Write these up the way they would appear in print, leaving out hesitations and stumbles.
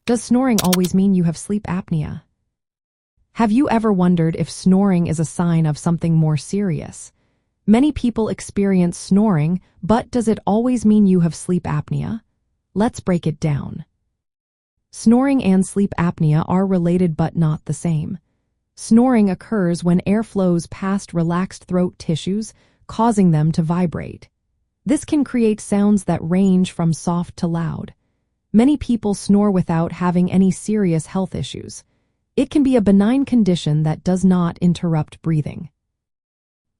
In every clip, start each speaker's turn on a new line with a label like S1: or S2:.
S1: Does snoring always mean you have sleep apnea? Have you ever wondered if snoring is a sign of something more serious? Many people experience snoring, but does it always mean you have sleep apnea? Let's break it down. Snoring and sleep apnea are related but not the same. Snoring occurs when air flows past relaxed throat tissues, causing them to vibrate. This can create sounds that range from soft to loud. Many people snore without having any serious health issues. It can be a benign condition that does not interrupt breathing.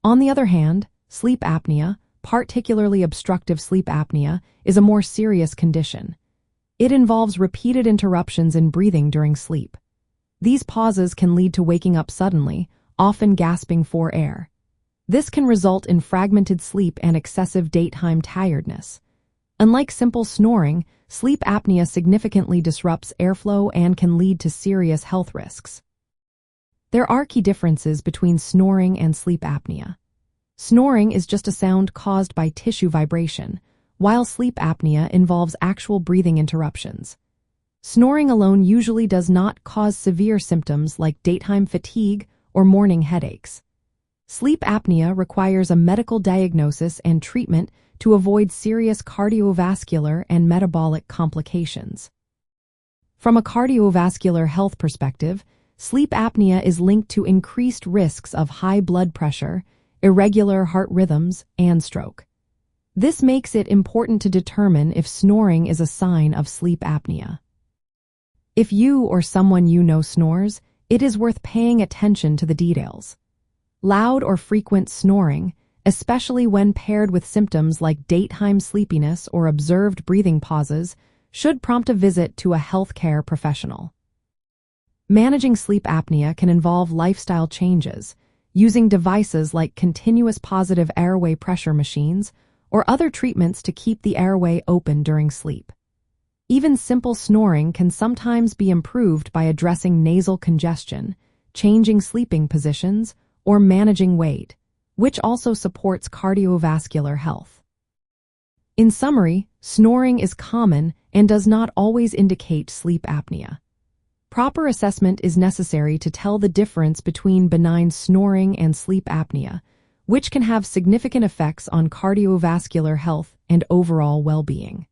S1: On the other hand, sleep apnea, particularly obstructive sleep apnea, is a more serious condition. It involves repeated interruptions in breathing during sleep. These pauses can lead to waking up suddenly, often gasping for air. This can result in fragmented sleep and excessive daytime tiredness. Unlike simple snoring, sleep apnea significantly disrupts airflow and can lead to serious health risks. There are key differences between snoring and sleep apnea. Snoring is just a sound caused by tissue vibration, while sleep apnea involves actual breathing interruptions. Snoring alone usually does not cause severe symptoms like daytime fatigue or morning headaches. Sleep apnea requires a medical diagnosis and treatment to avoid serious cardiovascular and metabolic complications. From a cardiovascular health perspective, sleep apnea is linked to increased risks of high blood pressure, irregular heart rhythms, and stroke. This makes it important to determine if snoring is a sign of sleep apnea. If you or someone you know snores, it is worth paying attention to the details. Loud or frequent snoring, especially when paired with symptoms like daytime sleepiness or observed breathing pauses, should prompt a visit to a healthcare professional. Managing sleep apnea can involve lifestyle changes, using devices like continuous positive airway pressure machines or other treatments to keep the airway open during sleep. Even simple snoring can sometimes be improved by addressing nasal congestion, changing sleeping positions, or managing weight, which also supports cardiovascular health. In summary, snoring is common and does not always indicate sleep apnea. Proper assessment is necessary to tell the difference between benign snoring and sleep apnea, which can have significant effects on cardiovascular health and overall well-being.